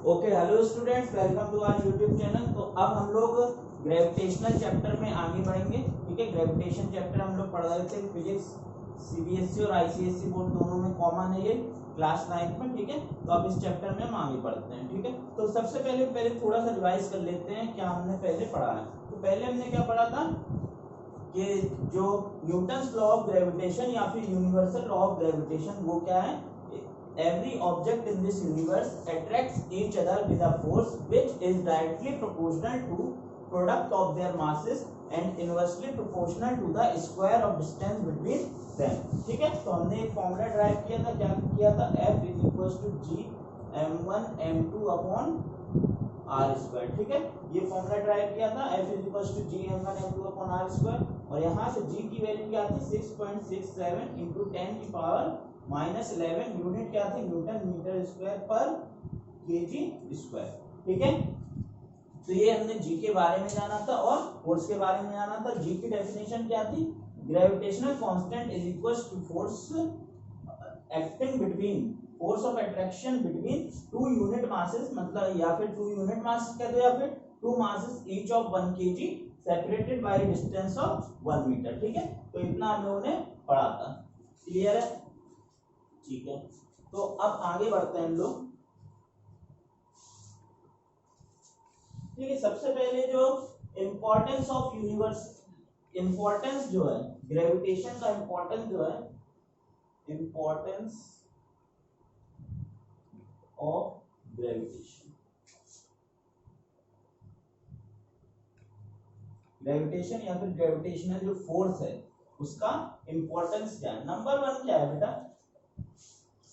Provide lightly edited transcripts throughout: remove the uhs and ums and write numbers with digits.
Okay, hello students, welcome to our YouTube channel. तो अब हम लोग ग्रेविटेशनल चैप्टर में आगे बढ़ेंगे। ठीक है, ग्रेविटेशन चैप्टर हम लोग पढ़ रहे थे। फिजिक्स सीबीएसई और आईसीएसई बोर्ड दोनों में कॉमन है ये क्लास 9 में। ठीक है, तो अब इस चैप्टर में हम आगे बढ़ते हैं। ठीक है, तो सबसे पहले थोड़ा सा रिवाइज कर लेते हैं क्या हमने पहले पढ़ा है। तो पहले हमने क्या पढ़ा था कि जो न्यूटन्स लॉ ऑफ ग्रेविटेशन या फिर यूनिवर्सल लॉ ऑफ ग्रेविटेशन, वो क्या है? Every object in this universe attracts each other with a force which is directly proportional to product of their masses and inversely proportional to the square of distance between them। ठीक है, तो हमने एक formula drive किया था। क्या किया था? F is equals to G m1 m2 upon r square। ठीक है, ये फॉर्मूला ड्राइव किया था। F is equals to G m1 m2 upon r square, और यहाँ से G की वैल्यू क्या थी? 6.67 into 10 की पावर -11। यूनिट क्या थी? न्यूटन मीटर स्क्वायर पर केजी स्क्वायर। ठीक है, तो ये हमने जी के बारे में जाना था और फोर्स के बारे में जाना था। जी की डेफिनेशन क्या थी? Gravitational constant is equals to force acting between force of attraction between two unit masses, मतलब या फिर टू यूनिट मासेस कह दो या फिर two masses each of 1 kg separated by distance of 1 metre. ठीक है, तो इतना हम लोगों ने पढ़ा था। क्लियर है? ठीक है, तो अब आगे बढ़ते हैं हम लोग। ठीक है, सबसे पहले जो इंपॉर्टेंस ऑफ यूनिवर्स, इंपॉर्टेंस जो है ग्रेविटेशन का, इंपॉर्टेंस जो है, इंपॉर्टेंस ऑफ ग्रेविटेशन। ग्रेविटेशन या फिर ग्रेविटेशनल जो फोर्स है उसका इंपॉर्टेंस क्या है? नंबर 1 क्या है बेटा?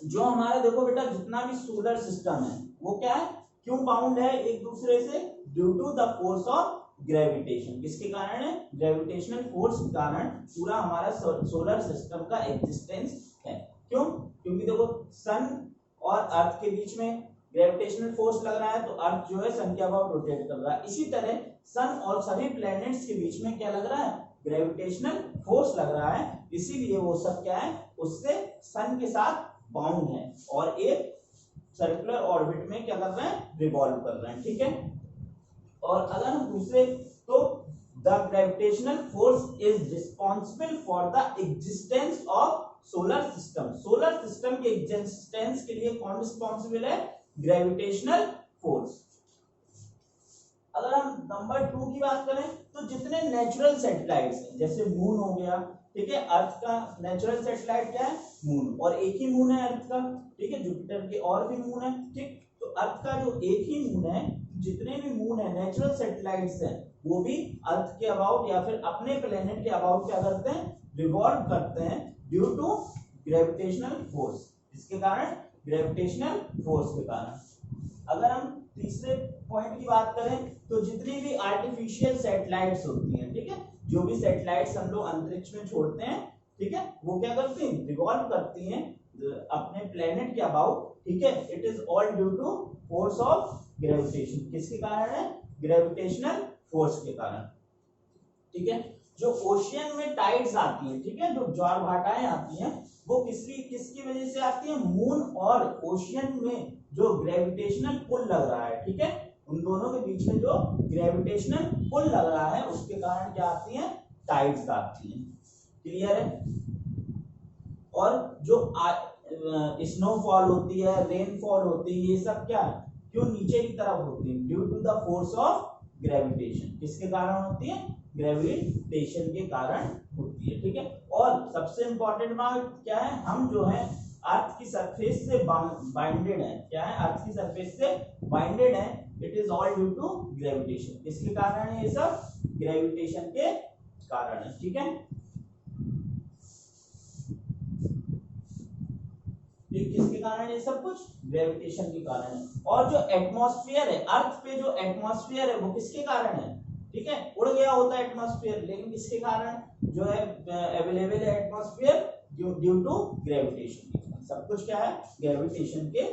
जो हमारा देखो बेटा, जितना भी सोलर सिस्टम है वो क्या है? क्यों बाउंड है एक दूसरे से? Due to the force of gravitation. किसके कारण है? ग्रेविटेशनल फोर्स के कारण पूरा हमारा सोलर सिस्टम का एग्जिस्टेंस है। क्यों? क्योंकि देखो, सन और अर्थ के बीच में ग्रेविटेशनल फोर्स लग रहा है, तो अर्थ जो है सन के अबाउट रोटेट कर रहा है। इसी तरह सन और सभी प्लैनेट्स के बीच में क्या लग रहा है? ग्रेविटेशनल फोर्स लग रहा है। इसीलिए वो सब क्या है? उससे सन के साथ बाउंड है और एक सर्कुलर ऑर्बिट में क्या कर रहे हैं? रिवॉल्व कर रहे हैं। ठीक है, और अगर हम दूसरे, तो the gravitational force is responsible for the existence of solar system. Solar system के एग्जिस्टेंस के लिए कौन रिस्पॉन्सिबल है? Gravitational force. अगर हम नंबर 2 की बात करें, तो जितने नेचुरल सैटेलाइट्स हैं, जैसे मून हो गया, ठीक है, अर्थ का नेचुरल सैटेलाइट क्या है? मून, और एक ही मून है अर्थ का। ठीक है, जुपिटर के और भी मून है। ठीक, तो अर्थ का जो एक ही मून है, जितने भी मून है नेचुरल सैटेलाइट्स हैं, वो भी अर्थ के अबाउट या फिर अपने प्लेनेट के अबाउट क्या करते हैं? रिवॉल्व करते हैं ड्यू टू ग्रेविटेशनल फोर्स। इसके कारण ग्रेविटेशनल फोर्स के कारण। अगर हम तीसरे पॉइंट की बात करें, तो जितनी भी आर्टिफिशियल सैटेलाइट्स होती हैं, ठीक है, जो भी सैटेलाइट्स हम लोग अंतरिक्ष में छोड़ते हैं, ठीक है, वो क्या करती हैं? रिवॉल्व करती हैं अपने प्लेनेट के अबाउट। ठीक है, it is all due to force of gravitation. किसके कारण है? ग्रेविटेशनल फोर्स के कारण। ठीक है, जो ओशियन में टाइड्स आती हैं, ठीक है, जो ज्वार भाटाएं आती हैं, वो किसकी वजह से आती है? मून और ओशियन में जो ग्रेविटेशनल पुल लग रहा है, ठीक है, उन दोनों के बीच में जो ग्रेविटेशनल पुल लग रहा है, उसके कारण क्या आती है? टाइड्स आती हैं। क्लियर है? और जो स्नोफॉल होती है, रेनफॉल होती है, ये सब क्या है? क्यों नीचे की तरफ होती है? Due to the force of gravitation. किसके कारण होती है? ग्रेविटेशन के कारण होती है। ठीक है, और सबसे इंपॉर्टेंट बात क्या है? हम जो है अर्थ की सरफेस से बाइंडेड है। क्या है? अर्थ की सरफेस से बाइंडेड है। It is all due to gravitation. किसके कारण है ये सब? ग्रेविटेशन के कारण है। ठीक है, किसके कारण ये सब कुछ? ग्रेविटेशन के कारण है। और जो एटमॉस्फेयर है, अर्थ पे जो एटमॉस्फेयर है, वो किसके कारण है? ठीक है, उड़ गया होता है एटमॉस्फेयर, लेकिन किसके कारण जो है अवेलेबल है एटमॉस्फेयर? Due to gravitation. सब कुछ क्या है? ग्रेविटेशन के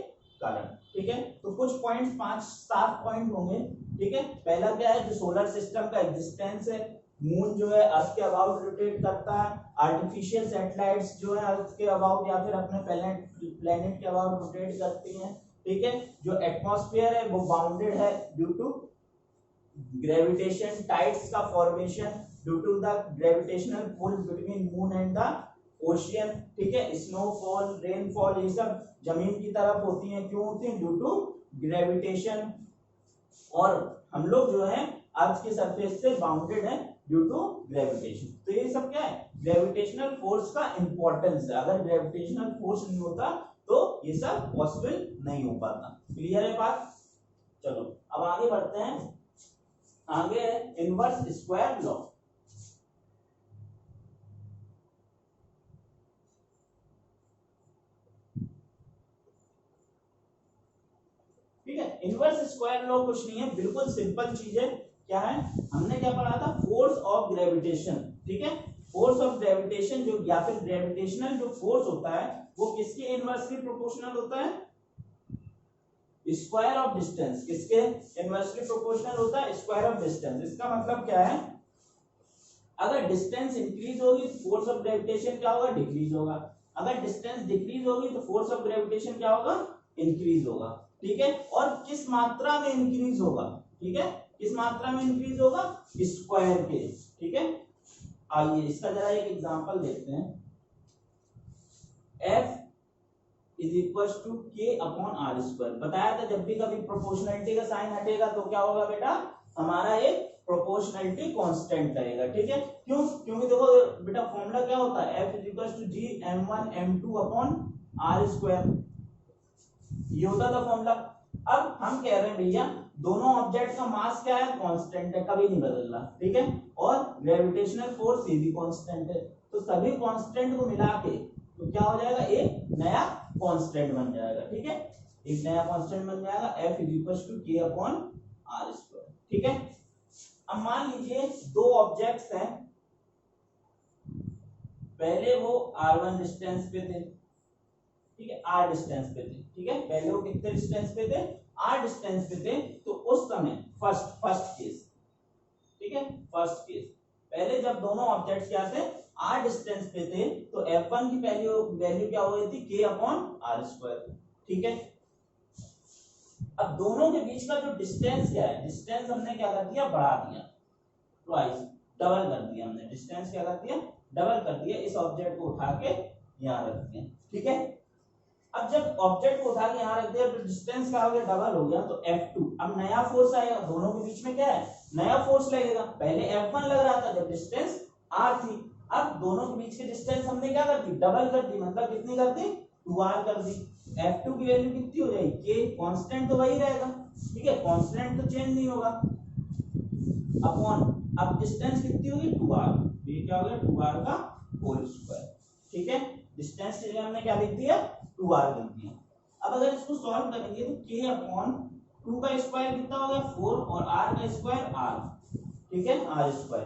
कारण। ठीक है, तो कुछ पॉइंट्स, 5-7 पॉइंट होंगे। ठीक है, पहला क्या है? जो सोलर सिस्टम का एग्जिस्टेंस है, मून जो है अर्थ के अबाउट रोटेट करता है, आर्टिफिशियल सैटेलाइट्स जो है अर्थ के अबाउट या फिर अपने प्लेनेट के अबाउट रोटेट करती हैं। ठीक है। जो एटमॉस्फेयर है वो बाउंडेड है ड्यू टू ग्रेविटेशन, टाइड्स का formation due to the gravitational pull between moon and the ocean, ठीक है। स्नोफॉल, रेनफॉल, ये सब जमीन की तरफ होती है, क्यों होती है? Due to gravitation. और हम लोग जो है अर्थ के सरफेस से बाउंडेड है ड्यू टू ग्रेविटेशन। तो ये सब क्या है? ग्रेविटेशनल फोर्स का इंपॉर्टेंस है। अगर ग्रेविटेशनल फोर्स नहीं होता तो ये सब पॉसिबल नहीं हो पाता। क्लियर है बात? चलो अब आगे बढ़ते हैं। आगे है इनवर्स स्क्वायर लॉ। ठीक है, इनवर्स स्क्वायर लॉ कुछ नहीं है, बिल्कुल सिंपल चीज है। क्या है? हमने क्या पढ़ा था? फोर्स ऑफ ग्रेविटेशन, ठीक है। फोर्स ऑफ ग्रेविटेशन जो या फिर ग्रेविटेशनल जो फोर्स होता है वो किसके इनवर्सली प्रोपोर्शनल होता है? Square of distance. किसके इनवर्सली प्रोपोर्शनल होता है? Square of distance. इसका मतलब क्या है? अगर डिस्टेंस इंक्रीज होगी तो फोर्स ऑफ ग्रेविटेशन क्या होगा? डिक्रीज होगा। अगर डिस्टेंस डिक्रीज होगी तो फोर्स ऑफ ग्रेविटेशन क्या होगा? इंक्रीज होगा, ठीक है। और किस मात्रा में इंक्रीज होगा? ठीक है, किस मात्रा में इंक्रीज होगा? स्क्वायर के, ठीक है। आइए इसका जरा एक एग्जांपल देखते हैं। F इज इक्वल टू के अपॉन आर स्क्वायर। बताया था जब भी कभी प्रोपोर्शनलिटी का साइन हटेगा तो क्या होगा बेटा? हमारा एक प्रोपोर्शनलिटी कांस्टेंट रहेगा, ठीक है। क्यों? क्योंकि देखो बेटा फॉर्मूला क्या होता है? F is equal to G m1 m2 upon R square, ये होता था फॉर्मूला। अब हम कह रहे हैं भैया दोनों ऑब्जेक्ट का मास क्या है? कांस्टेंट है, कभी नहीं बदल रहा, ठीक है। और ग्रेविटेशनल फोर्स ये भी कांस्टेंट है, तो सभी कांस्टेंट को मिला के तो क्या हो जाएगा? एक नया कांस्टेंट बन जाएगा, ठीक है। एक नया कांस्टेंट बन जाएगा F इज इक्वल टू के अपॉन आर स्क्वायर, ठीक है। अब मान लीजिए दो ऑब्जेक्ट्स हैं, पहले वो r1 डिस्टेंस पे थे, ठीक है, r डिस्टेंस पे थे, ठीक है। पहले वो कितने डिस्टेंस पे थे? r डिस्टेंस पे थे। तो उस समय फर्स्ट केस, ठीक है, फर्स्ट केस पहले जब दोनों ऑब्जेक्ट्स क्या थे? r डिस्टेंस पे थे, तो f1 की वैल्यू क्या हो गई थी? k अपॉन आर स्क्वायर, ठीक है। अब दोनों के बीच का जो डिस्टेंस क्या है? डिस्टेंस हमने क्या कर दिया? बढ़ा दिया, ट्वाइस, डबल कर दिया हमने। डिस्टेंस क्या कर दिया? डबल कर दिया। इस ऑब्जेक्ट को उठा के यहाँ रख दिया, ठीक है। अब जब ऑब्जेक्ट को उठा के यहाँ रख दिया तो डिस्टेंस क्या हो गया? डबल हो गया, तो F2। अब नया फोर्स आएगा, दोनों के बीच में क्या है? नया फोर्स लगेगा। पहले F1 लग रहा था जब डिस्टेंस r थी, अब दोनों के बीच की डिस्टेंस हमने क्या कर दी? डबल कर दी, मतलब कितनी कर दी? 2r कर दी। F2 की वैल्यू कितनी हो जाएगी? k, कांस्टेंट तो वही रहेगा, ठीक है, कांस्टेंट तो चेंज नहीं होगा, अपॉन अब डिस्टेंस कितनी होगी? 2r। ये क्या हो गया? 2r का होल स्क्वायर, ठीक है। डिस्टेंस के लिए हमने क्या लिख दिया? 2r लिख दिया। अब अगर इसको सॉल्व करेंगे तो k अपॉन 2 का स्क्वायर कितना हो गया? 4, और r का स्क्वायर r, ठीक है, r स्क्वायर।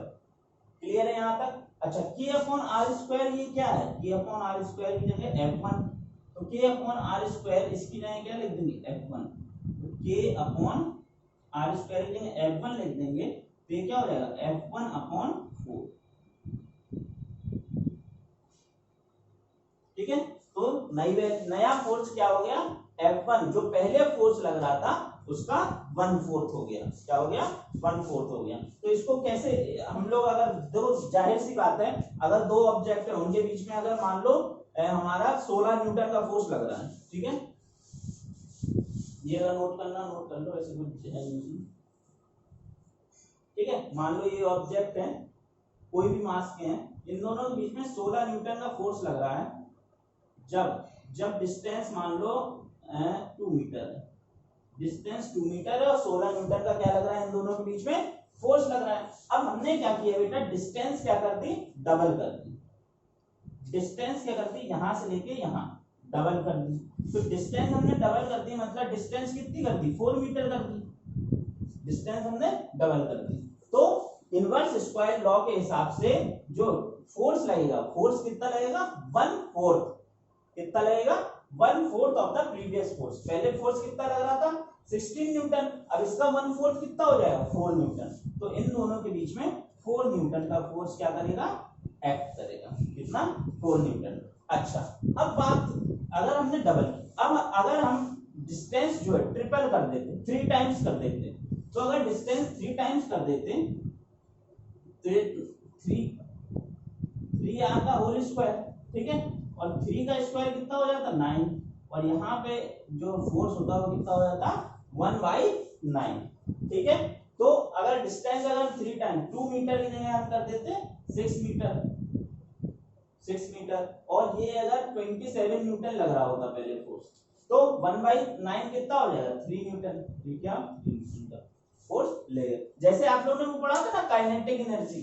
क्लियर है यहाँ तक? अच्छा, k अपॉन r स्क्वायर ये क्या है? k अपॉन r स्क्वायर की जगह f1, तो k अपॉन r स्क्वायर इसकी जगह क्या लिख देंगे? f1। तो k अपॉन r स्क्वायर की जगह f1 लिख देंगे, तो ये क्या हो जाएगा? f1 अपॉन 4, ठीक है। तो नया फोर्स क्या हो गया? F1, जो पहले फोर्स लग रहा था उसका 1/4 हो गया। क्या हो गया? 1/4 हो गया। तो इसको कैसे हम लोग, अगर दो, जाहिर सी बात है, अगर दो ऑब्जेक्ट है उनके बीच में अगर मान लो हमारा 16 न्यूटन का फोर्स लग रहा है, ठीक है, ये अगर नोट करना नोट कर लो, ऐसे कुछ है नहीं, ठीक है। मान लो ये ऑब्जेक्ट है, कोई भी मास के हैं, इन दोनों के बीच में 16 न्यूटन का फोर्स लग रहा है। जब डिस्टेंस मान लो 2 मीटर है, डिस्टेंस 2 मीटर है और 16 न्यूटन का क्या लग रहा है? इन दोनों के बीच में फोर्स लग रहा है। अब हमने क्या किया बेटा? डिस्टेंस क्या कर दी? डबल कर दी। डिस्टेंस क्या कर दी? यहां से लेके यहां डबल कर दी। तो डिस्टेंस हमने डबल कर दी, मतलब डिस्टेंस कितनी कर दी? 4 मीटर कर दी। डिस्टेंस हमने डबल कर दी। तो इनवर्स स्क्वायर लॉ के हिसाब से जो फोर्स लगेगा, फोर्स कितना लगेगा? 1/4। कितना लगेगा? 1/4 ऑफ द प्रीवियस फोर्स। पहले फोर्स कितना लग रहा था? 16 न्यूटन। अब इसका 1/4 कितना हो जाएगा? 4 न्यूटन। तो इन दोनों के बीच में 4 न्यूटन का फोर्स क्या करेगा? एक्ट करेगा। कितना? 4 न्यूटन। अच्छा, अब बात अगर हमने डबल की, अब अगर हम डिस्टेंस जो है ट्रिपल कर देते, 3 टाइम्स कर देते। तो अगर डिस्टेंस 3 टाइम्स कर देते तो 3 आर का होल स्क्वायर, ठीक है, और 3 का स्क्वायर कितना हो जाता 9, और यहाँ पे जो फोर्स होता है वो कितना हो जाता 1/9, ठीक है। तो अगर डिस्टेंस अगर 3 टाइम 2 मीटर की जगह हम कर देते 6 मीटर, 6 मीटर, और ये अगर 27 न्यूटन लग रहा होता पहले फोर्स, तो 1/9 कितना हो जाएगा 3 न्यूटन, ठीक है, 3 न्यूटन फोर्स लगेगा। जैसे आप लोगों ने वो पढ़ा था ना काइनेटिक एनर्जी,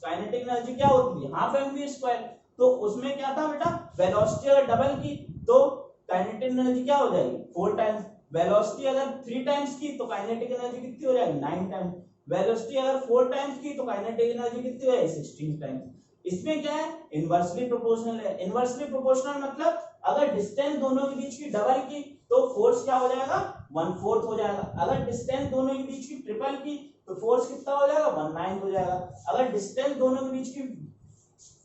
काइनेटिक एनर्जी क्या होती है हाफ mv स्क्वायर, तो उसमें क्या था बेटा वेलोसिटी अगर डबल की तो काइनेटिक एनर्जी क्या हो जाएगी 4 टाइम्स, वेलोसिटी अगर 3 टाइम्स की तो काइनेटिक एनर्जी कितनी हो जाएगी 9 टाइम्स, वेलोसिटी अगर 4 टाइम्स की तो काइनेटिक एनर्जी कितनी हो जाएगी 16 टाइम्स। इसमें क्या है इनवर्सली प्रोपोर्शनल है। इनवर्सली प्रोपोर्शनल मतलब अगर डिस्टेंस दोनों के बीच की डबल की तो फोर्स क्या हो जाएगा 1/4 हो जाएगा, अगर डिस्टेंस दोनों के बीच की ट्रिपल की तो फोर्स कितना हो जाएगा 1/9 हो जाएगा, अगर डिस्टेंस दोनों के बीच की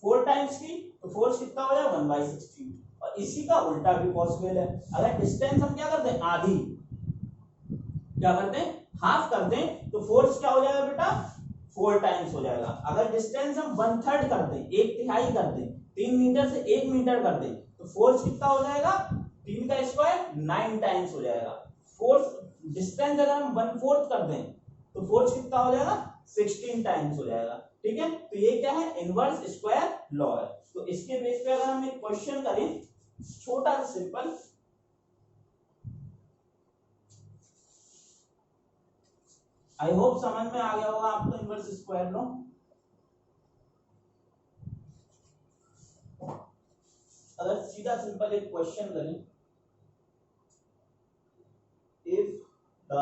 4 टाइम्स की तो फोर्स कितना हो जाएगा 1/16। और इसी का उल्टा भी पॉसिबल है, अगर डिस्टेंस हम क्या करते हैं आधी, क्या करते हैं हाफ कर दें तो फोर्स क्या हो जाएगा बेटा 4 टाइम्स हो जाएगा। अगर डिस्टेंस हम 1/3 कर दें, 1/3 कर दें, 3 मीटर से 1 मीटर कर दें तो फोर्स कितना हो जाएगा 3 का स्क्वायर 9 टाइम्स हो जाएगा। फोर्स डिस्टेंस अगर हम 1/4 कर दें तो फोर्स कितना हो जाएगा 16 टाइम्स हो जाएगा, ठीक है। तो ये क्या है इनवर्स स्क्वायर लॉ है। तो इसके बेस पे अगर हम एक क्वेश्चन करें छोटा सा सिंपल, आई होप समझ में आ गया होगा आपको इनवर्स स्क्वायर लॉ। अगर सीधा सिंपल एक क्वेश्चन करें, if the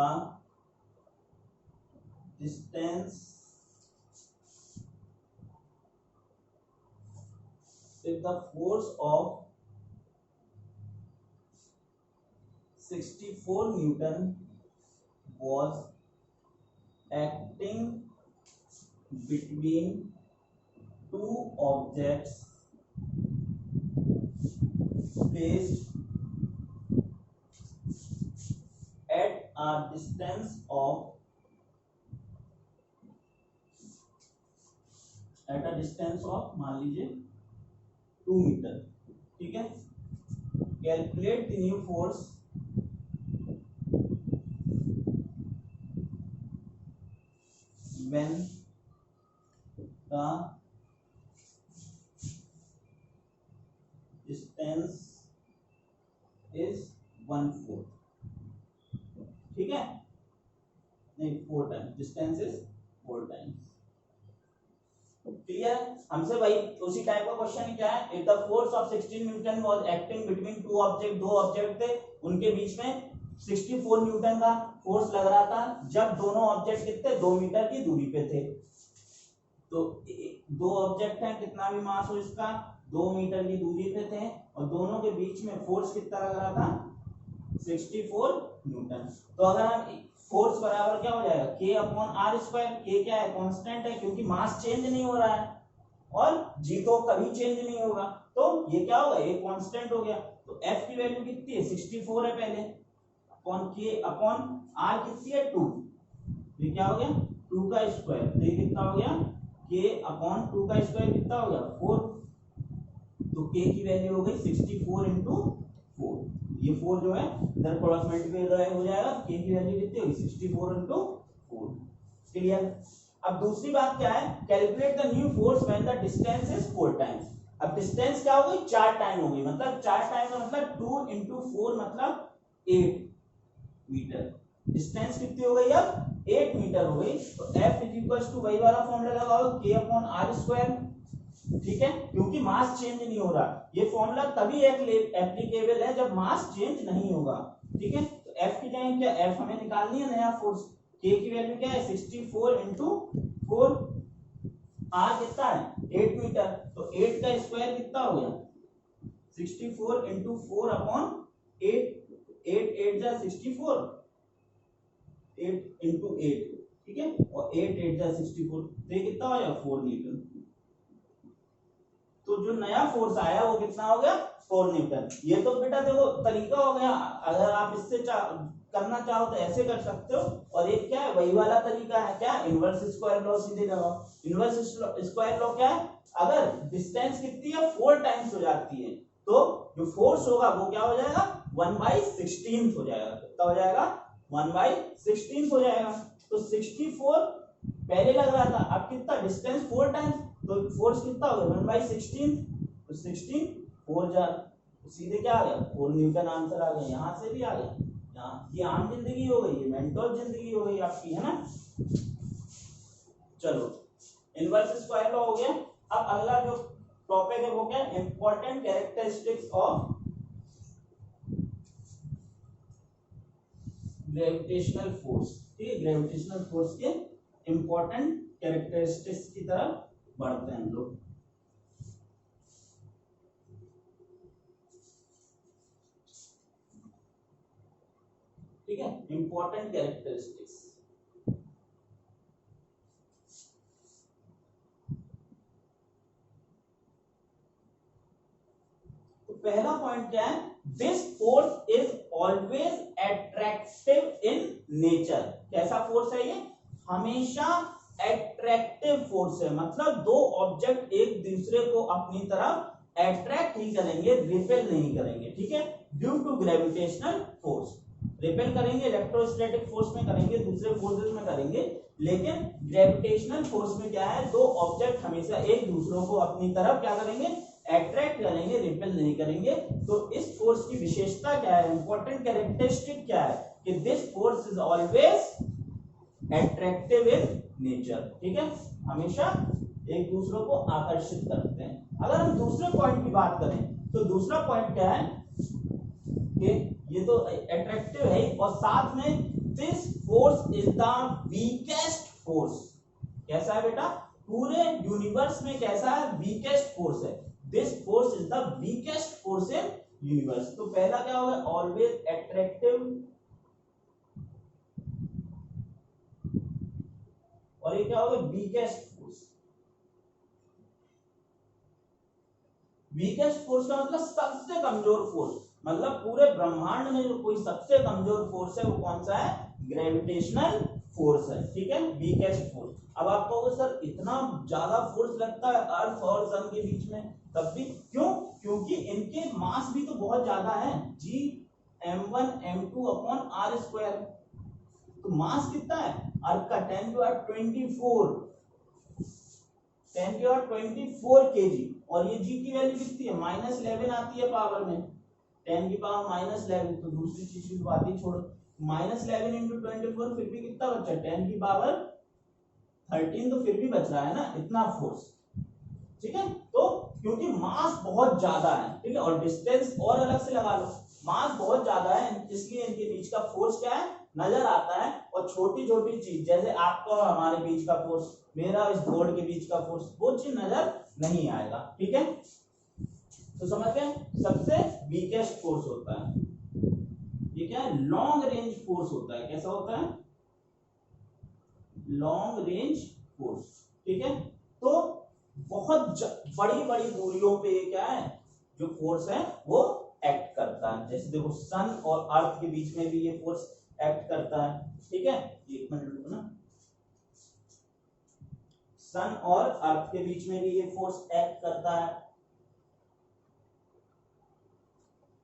distance if the force of 64 Newton was acting between two objects placed at a distance of मान लीजिए 2 मीटर, ठीक है। Calculate the new force when the distance is 1/4, ठीक है, नहीं 4 times, distance is 4 times, clear. हमसे वही उसी टाइप का क्वेश्चन क्या है, if the force of 16 Newton was acting between two object, दो ऑब्जेक्ट थे उनके बीच में 64 न्यूटन का फोर्स लग रहा था जब दोनों ऑब्जेक्ट कितने 2 मीटर की दूरी पे थे। तो दो ऑब्जेक्ट हैं, कितना भी मास हो इसका 2 मीटर की दूरी पे थे और दोनों के बीच में फोर्स कितना लग रहा था 64 न्यूटन। तो अगर हम फोर्स बराबर क्या हो जाएगा K/r², K क्या है कांस्टेंट है क्योंकि मास चेंज नहीं हो रहा है और G तो कभी चेंज नहीं होगा, तो ये क्या होगा ये कांस्टेंट हो गया। तो F की वैल्यू कितनी है 64 है पहले, अपॉन K/r कितनी है 2, ये क्या हो गया 2 का स्क्वायर, तो ये कितना हो गया K/2 का स्क्वायर कितना हो गया 4, तो K की वैल्यू हो गई 64 × 4, ये 4 जो है इधर क्रॉस मल्टीप्लाई हो जाएगा, K की वैल्यू कितनी होगी 64 × 4, क्लियर। अब दूसरी बात क्या है, calculate the new force when the distance is 4 times. अब डिस्टेंस क्या हो गई 4 टाइम हो गई, मतलब 4 टाइम का मतलब 2 × 4 मतलब 8 मीटर, डिस्टेंस कितनी हो गई अब 8 मीटर हो गई। तो F वही वाला फॉर्मूला लगाओ K/r², ठीक है, क्योंकि मास चेंज नहीं हो रहा, ये फॉर्मूला तभी एप्लीकेबल है जब मास चेंज नहीं होगा, ठीक है। तो F की जगह क्या F हमें निकालनी है नया फोर्स, K की वैल्यू क्या है 64 × 4, R कितना है 8 मीटर, तो 8 का स्क्वायर कितना हो गया 64 × 4/8, 8 8 जा 64, 8 × 8, ठीक है, और 8 8 जा 64, तो ये कितना हो जाएगा 4 न्यूटन। तो तो जो नया फोर्स आया वो कितना हो गया 4 न्यूटन। ये तो बेटा देखो तरीका हो गया, अगर आप इससे करना चाहो तो ऐसे कर सकते हो, और एक क्या है वही वाला तरीका है, क्या इनवर्स स्क्वायर लॉ सीधे लगाओ। इनवर्स स्क्वायर लॉ क्या है, अगर डिस्टेंस कितनी है 4 टाइम्स हो जाती है तो जो फोर्स होगा वो क्या हो जाएगा 1/16 हो जाएगा। कितना हो जाएगा 1/16 हो जाएगा। तो 64 पहले लग रहा था, अब कितना डिस्टेंस 4 टाइम्स, तो फोर्स कितना होगा 1/16, तो 16 4 जा, तो सीधे क्या आ गया 4 न्यूटन आंसर आ गया। यहां से भी आ गया, यहाँ ये आम जिंदगी हो गई, ये मेंटल जिंदगी हो गई आपकी, है ना। चलो इनवर्स स्क्वायर लॉ हो गया। अब अगला जो टॉपिक है वो क्या है, important characteristics of gravitational force. ठीक है, ग्रेविटेशनल फोर्स के इंपॉर्टेंट कैरेक्टरिस्टिक्स की तरफ बढ़ते हैं हम लोग। ठीक है, इंपॉर्टेंट कैरेक्टरिस्टिक्स। तो पहला पॉइंट क्या है, this force is always attractive in nature. कैसा फोर्स है ये, हमेशा एट्रैक्टिव फोर्स है, मतलब दो ऑब्जेक्ट एक दूसरे को अपनी तरफ एट्रैक्ट ही करेंगे, रिपेल नहीं करेंगे। ठीक है, due to gravitational force. Repel करेंगे इलेक्ट्रोस्टैटिक फोर्स में करेंगे, दूसरे फोर्सेस में करेंगे, लेकिन ग्रेविटेशनल फोर्स में क्या है, दो ऑब्जेक्ट हमेशा एक दूसरों को अपनी तरफ क्या करेंगे, अट्रैक्ट करेंगे, रिपेल नहीं करेंगे। तो इस फोर्स की विशेषता क्या है, इंपॉर्टेंट कैरेक्टरिस्टिक क्या है, कि this force is always attractive in nature. ठीक है, हमेशा एक दूसरों को आकर्षित करते हैं। अगर हम दूसरे पॉइंट की बात करें तो दूसरा पॉइंट क्या है कि ये तो अट्रैक्टिव है, और साथ में this force is the weakest force. कैसा है बेटा, पूरे यूनिवर्स में कैसा है, वीकेस्ट फोर्स है। This force is the weakest force in universe. तो पहला क्या होगा, ऑलवेज एट्रैक्टिव, और ये क्या होगा वीकेस्ट फोर्स। वीकेस्ट फोर्स का मतलब सबसे कमजोर फोर्स, मतलब पूरे ब्रह्मांड में जो कोई सबसे कमजोर फोर्स है वो कौन सा है, ग्रेविटेशनल फोर्स है। ठीक है, वीकेस्ट फोर्स। अब आप कहोगे सर इतना ज्यादा फोर्स लगता है अर्थ और सन के बीच में, तब भी क्यों, क्योंकि इनके मास भी तो बहुत ज्यादा है, जी m1 m2 upon r square. तो मास कितना है अर्थ का 10^24 kg, और ये g की वैल्यू कितनी है -11 आती है पावर में, 10 की पावर -11। तो दूसरी चीज की बात ही छोड़ो, -11 × 24 फिर भी कितना बचा, 10 की पावर 13 तो फिर भी बच रहा है ना, इतना फोर्स। ठीक है, तो क्योंकि मास बहुत ज्यादा है, ठीक है, और डिस्टेंस और अलग से लगा लो, मास बहुत ज्यादा है, इसलिए इनके बीच का फोर्स क्या है नजर आता है। और छोटी छोटी चीज जैसे आपका और हमारे बीच का फोर्स, मेरा इस बोर्ड के बीच का फोर्स, वो चीज नजर नहीं आएगा। ठीक है, तो समझ गए, सबसे वीकेस्ट फोर्स होता है ये क्या है, लॉन्ग रेंज फोर्स होता है। कैसा होता है, लॉन्ग रेंज फोर्स। ठीक है, तो बहुत बड़ी बड़ी दूरियों पे क्या है जो फोर्स है वो एक्ट करता है। जैसे देखो सन और अर्थ के बीच में भी ये फोर्स एक्ट करता है। ठीक है, एक मिनट रुको ना, सन और अर्थ के बीच में भी ये फोर्स एक्ट करता है।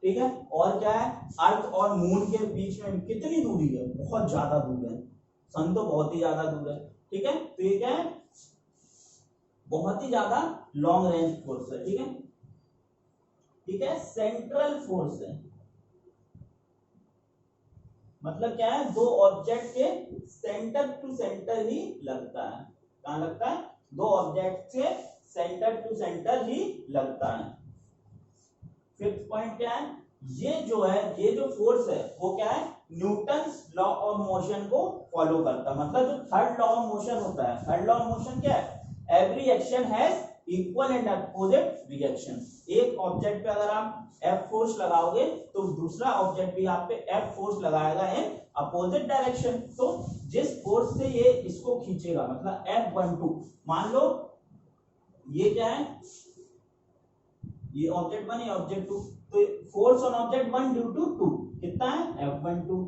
ठीक है, और क्या है, अर्थ और मून के बीच में कितनी दूरी है, बहुत ज्यादा दूर है, सन तो बहुत ही ज्यादा दूर है। ठीक है, तो ये क्या है, बहुत ही ज्यादा लॉन्ग रेंज फोर्स है। ठीक है, ठीक है, सेंट्रल फोर्स है, मतलब क्या है, दो ऑब्जेक्ट के सेंटर टू सेंटर ही लगता है। कहां लगता है, दो ऑब्जेक्ट के सेंटर टू सेंटर ही लगता है। फिफ्थ पॉइंट क्या है, ये जो फोर्स है वो क्या है, न्यूटन्स लॉ ऑफ मोशन को फॉलो करता है। मतलब जो थर्ड लॉ ऑफ मोशन होता है, थर्ड लॉ ऑफ मोशन क्या है, every action has equal and opposite reaction. एक ऑब्जेक्ट पे अगर आप F फोर्स लगाओगे तो दूसरा ऑब्जेक्ट भी आप पे F फोर्स लगाएगा इन अपोजिट डायरेक्शन। तो जिस फोर्स से ये इसको खींचेगा, मतलब F12, मान लो ये क्या है ये ऑब्जेक्ट 1 ये ऑब्जेक्ट 2, तो force on object 1 due to 2 कितना है F12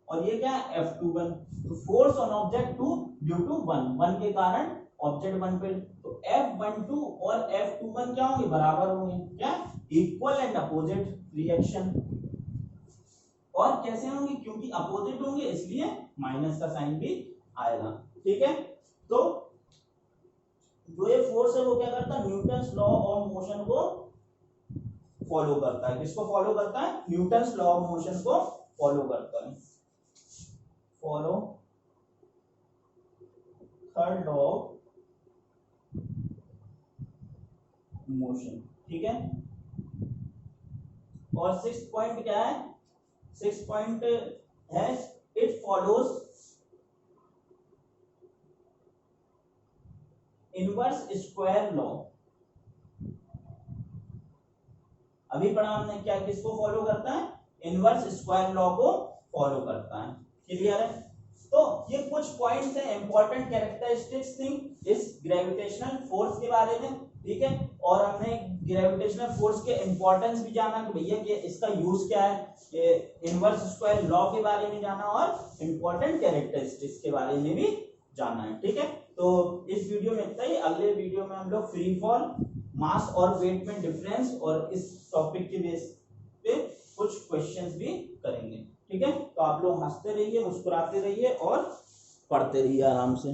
और ये क्या है F21। तो force on object 2 due to 1 के कारण ऑब्जेक्ट 1 पे, तो F12 और F21 क्या होंगे, बराबर होंगे, क्या इक्वल एंड अपोजिट रिएक्शन। और कैसे होंगे, क्योंकि अपोजिट होंगे इसलिए माइनस का साइन भी आएगा, ठीक है। तो जो ये फोर्स है वो क्या करता है, न्यूटन्स लॉ ऑफ मोशन को फॉलो करता है। किसको फॉलो करता है, न्यूटन्स लॉ ऑफ मोशन को फॉलो करता है। Follow third law of motion, ठीक है। और 6th पॉइंट क्या है, 6th पॉइंट है it follows inverse square law. अभी पढ़ा हमने, क्या किसको फॉलो करता है, इनवर्स स्क्वायर लॉ को फॉलो करता है, क्लियर है। तो ये कुछ पॉइंट्स हैं, इंपॉर्टेंट कैरेक्टरिस्टिक्स थिंग इस ग्रेविटेशनल फोर्स के बारे में, ठीक है। और हमने ग्रेविटेशनल फोर्स के इंपॉर्टेंस भी जाना कि भैया कि इसका यूज क्या है, ये इनवर्स स्क्वायर लॉ के बारे में जाना और इंपॉर्टेंट कैरेक्टरिस्टिक्स के बारे में भी जाना है, ठीक है। तो इस वीडियो में इतना ही, अगले वीडियो में हम लोग फ्री फॉल, मास और वेट में डिफरेंस और इस टॉपिक के बेस पे कुछ क्वेश्चंस भी करेंगे, ठीक है। तो आप लोग हंसते रहिए, मुस्कुराते रहिए और पढ़ते रहिए आराम से।